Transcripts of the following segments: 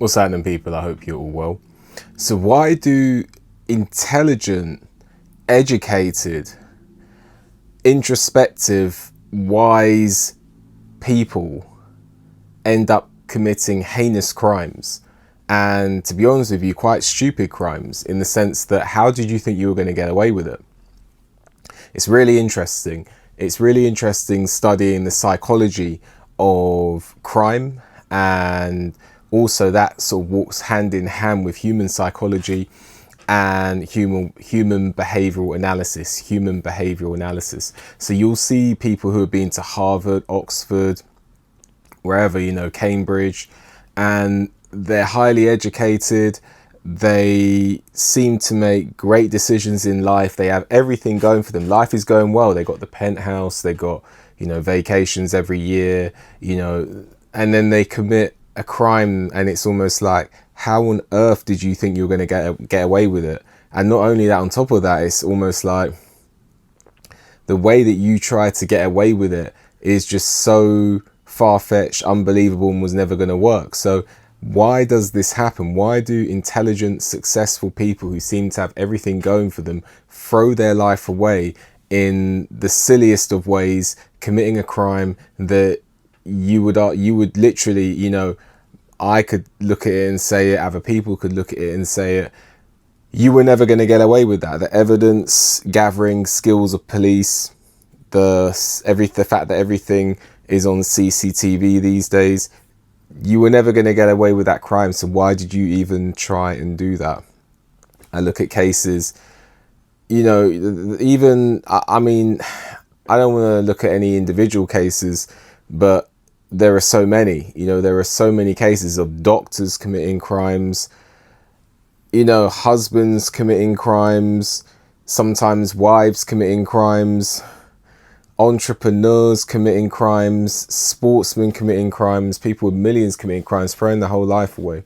What's happening, people? I hope you're all well. So why do intelligent, educated, introspective, wise people end up committing heinous crimes? And to be honest with you, quite stupid crimes, in the sense that how did you think you were going to get away with it? It's really interesting. It's really interesting studying the psychology of crime, and also that sort of walks hand in hand with human psychology and human behavioral analysis. So you'll see people who have been to Harvard, Oxford, wherever, Cambridge, and they're highly educated. They seem to make great decisions in life. They have everything going for them. Life is going well. They got the penthouse. They got, vacations every year, and then they commit a crime, and it's almost like, how on earth did you think you were going to get away with it? And not only that, on top of that, it's almost like the way that you try to get away with it is just so far-fetched, unbelievable, and was never going to work. So why does this happen? Why do intelligent, successful people who seem to have everything going for them throw their life away in the silliest of ways, committing a crime that you would literally, I could look at it and say it, other people could look at it and say it, you were never going to get away with that. The evidence gathering skills of police, the fact that everything is on CCTV these days, you were never going to get away with that crime. So why did you even try and do that? I look at cases, even, I mean, I don't want to look at any individual cases, but there are so many, there are so many cases of doctors committing crimes, husbands committing crimes, sometimes wives committing crimes, entrepreneurs committing crimes, sportsmen committing crimes, people with millions committing crimes, throwing their whole life away.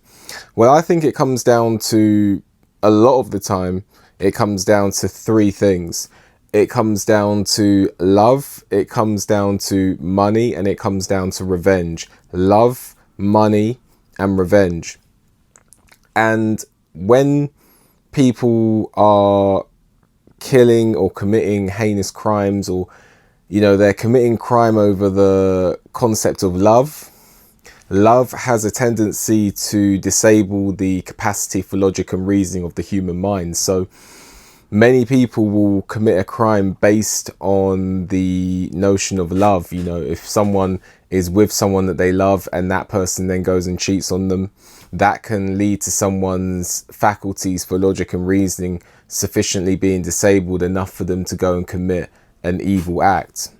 Well, I think it comes down to, a lot of the time, it comes down to three things. It comes down to love, it comes down to money, and it comes down to revenge. Love, money, and revenge. And when people are killing or committing heinous crimes, or they're committing crime over the concept of love. Love has a tendency to disable the capacity for logic and reasoning of the human mind. So many people will commit a crime based on the notion of love. If someone is with someone that they love and that person then goes and cheats on them, that can lead to someone's faculties for logic and reasoning sufficiently being disabled enough for them to go and commit an evil act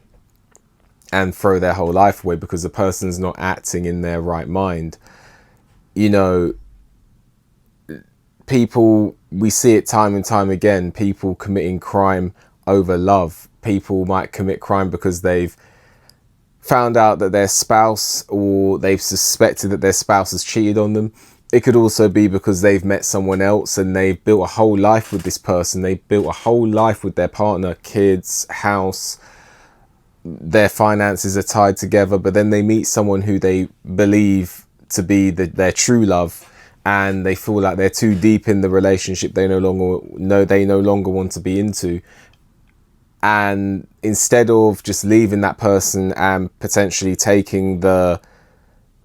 and throw their whole life away, because the person's not acting in their right mind. People, we see it time and time again, people committing crime over love. People might commit crime because they've found out that their spouse, or they've suspected that their spouse has cheated on them. It could also be because they've met someone else and they've built a whole life with this person. They've built a whole life with their partner, kids, house, their finances are tied together, but then they meet someone who they believe to be their true love, and they feel like they're too deep in the relationship they no longer want to be into. And instead of just leaving that person and potentially taking the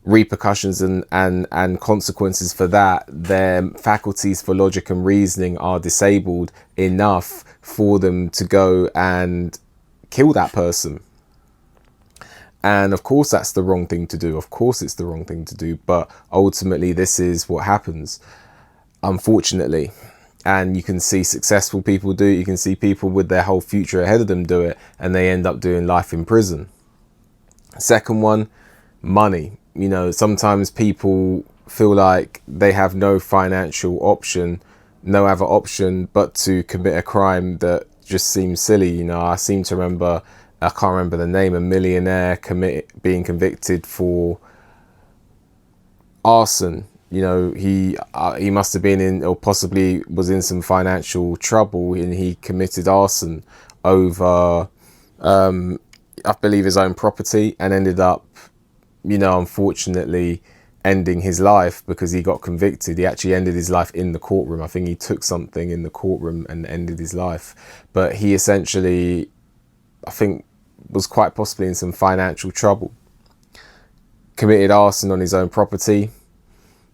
repercussions and consequences for that, their faculties for logic and reasoning are disabled enough for them to go and kill that person. And of course that's the wrong thing to do. Of course it's the wrong thing to do, but ultimately this is what happens, unfortunately. And you can see successful people do it. You can see people with their whole future ahead of them do it, and they end up doing life in prison. Second one, money. Sometimes people feel like they have no financial option, no other option but to commit a crime that just seems silly. I seem to remember, I can't remember the name, a millionaire being convicted for arson. He must have been in, or possibly was in, some financial trouble, and he committed arson over, I believe, his own property, and ended up, unfortunately ending his life because he got convicted. He actually ended his life in the courtroom. I think he took something in the courtroom and ended his life. But he essentially, I think, was quite possibly in some financial trouble. Committed arson on his own property.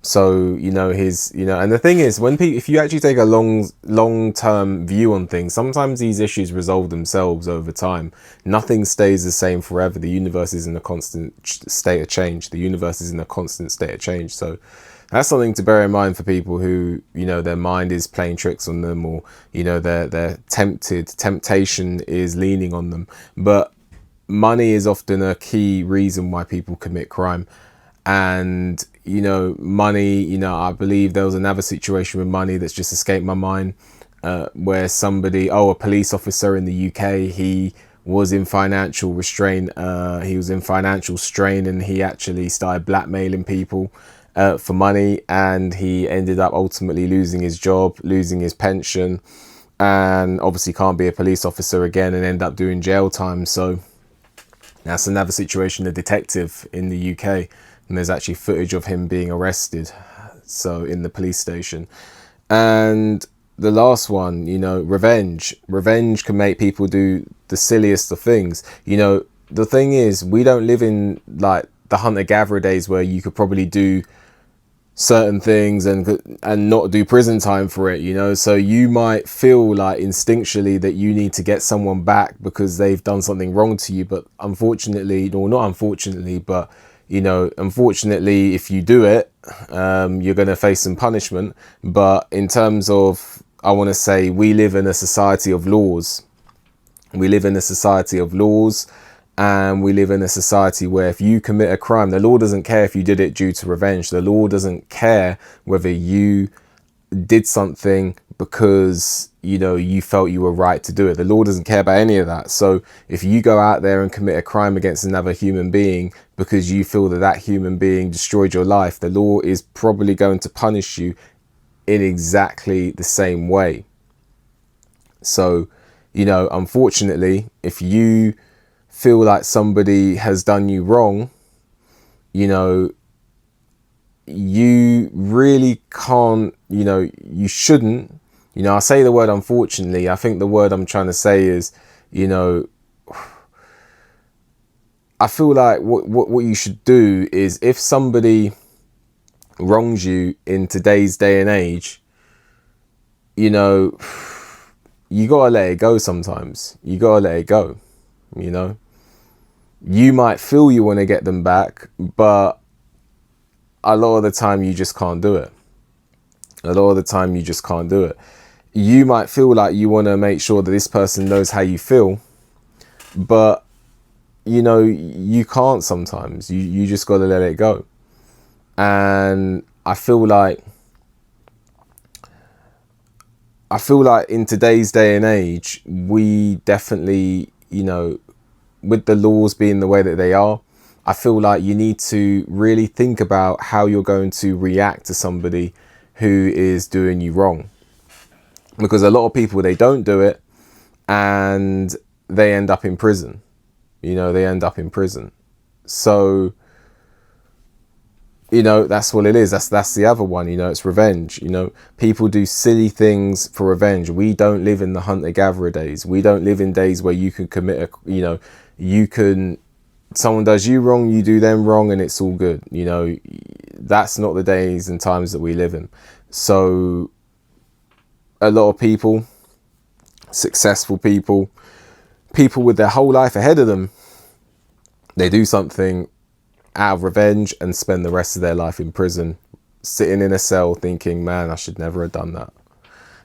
So, you know, and the thing is, when if you actually take a long-term view on things, sometimes these issues resolve themselves over time. Nothing stays the same forever. The universe is in a constant state of change. The universe is in a constant state of change. So that's something to bear in mind for people who, you know, their mind is playing tricks on them, or, you know, they're temptation is leaning on them. But money is often a key reason why people commit crime. And, you know, money, you know, I believe there was another situation with money that's just escaped my mind, where somebody, a police officer in the UK, he was in financial restraint. He was in financial strain, and he actually started blackmailing people for money, and he ended up ultimately losing his job, losing his pension, and obviously can't be a police officer again and end up doing jail time. So that's another situation. A detective in the UK, and there's actually footage of him being arrested, so in the police station. And the last one, you know, revenge can make people do the silliest of things. You know, the thing is, we don't live in like the hunter-gatherer days where you could probably do certain things and not do prison time for it, you know. So you might feel like instinctually that you need to get someone back because they've done something wrong to you, but unfortunately, or not unfortunately, but, you know, unfortunately, if you do it, you're going to face some punishment. But in terms of, I want to say, we live in a society of laws. We live in a society of laws, and we live in a society where if you commit a crime, the law doesn't care if you did it due to revenge. The law doesn't care whether you did something because, you know, you felt you were right to do it. The law doesn't care about any of that. So if you go out there and commit a crime against another human being because you feel that that human being destroyed your life, the law is probably going to punish you in exactly the same way. So, you know, unfortunately, if you feel like somebody has done you wrong, you know, you really can't, you know, you shouldn't, you know, I say the word unfortunately, I think the word I'm trying to say is, you know, I feel like what you should do is, if somebody wrongs you in today's day and age, you know, you gotta let it go sometimes. You gotta let it go, you know. You might feel you want to get them back, but a lot of the time you just can't do it. A lot of the time you just can't do it. You might feel like you want to make sure that this person knows how you feel, but, you know, you can't sometimes. You just got to let it go. And I feel like in today's day and age, we definitely, you know, with the laws being the way that they are, I feel like you need to really think about how you're going to react to somebody who is doing you wrong. Because a lot of people, they don't do it and they end up in prison. You know, they end up in prison. So, you know, that's what it is. That's the other one, you know, it's revenge. You know, people do silly things for revenge. We don't live in the hunter-gatherer days. We don't live in days where you can commit you know, someone does you wrong, you do them wrong, and it's all good. You know, that's not the days and times that we live in. So a lot of people, successful people with their whole life ahead of them, they do something out of revenge and spend the rest of their life in prison, sitting in a cell thinking, man, I should never have done that.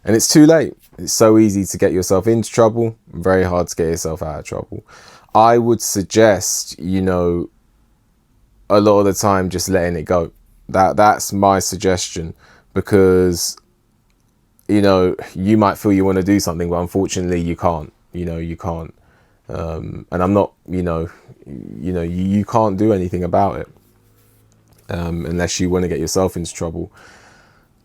And it's too late. It's so easy to get yourself into trouble, very hard to get yourself out of trouble. I would suggest, you know, a lot of the time just letting it go. That's my suggestion, because, you know, you might feel you want to do something, but unfortunately you can't. You know, you can't. And I'm not, you can't do anything about it unless you want to get yourself into trouble.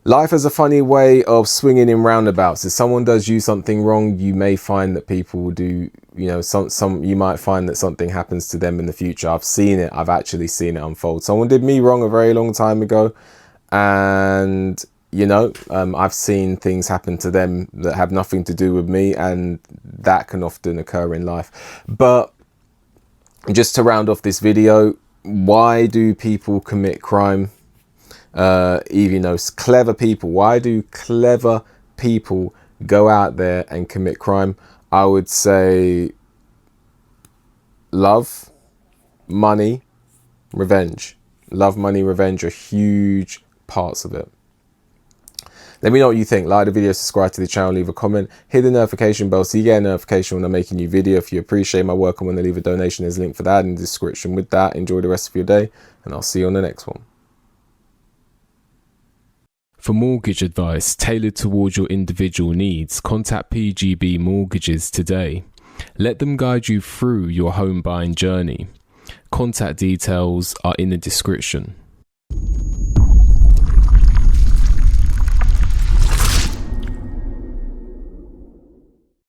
Life has a funny way of swinging in roundabouts. If someone does you something wrong, you may find that people will do you know, some you might find that something happens to them in the future. I've seen it. I've actually seen it unfold. Someone did me wrong a very long time ago, and you know, I've seen things happen to them that have nothing to do with me, and that can often occur in life. But just to round off this video, why do people commit crime? Even, you know, clever people, why do clever people go out there and commit crime? I would say love, money, revenge. Love, money, revenge are huge parts of it. Let me know what you think. Like the video, subscribe to the channel, leave a comment, hit the notification bell so you get a notification when I make a new video. If you appreciate my work and want to leave a donation, there's a link for that in the description. With that, enjoy the rest of your day, and I'll see you on the next one. For mortgage advice tailored towards your individual needs, contact PGB Mortgages today. Let them guide you through your home buying journey. Contact details are in the description.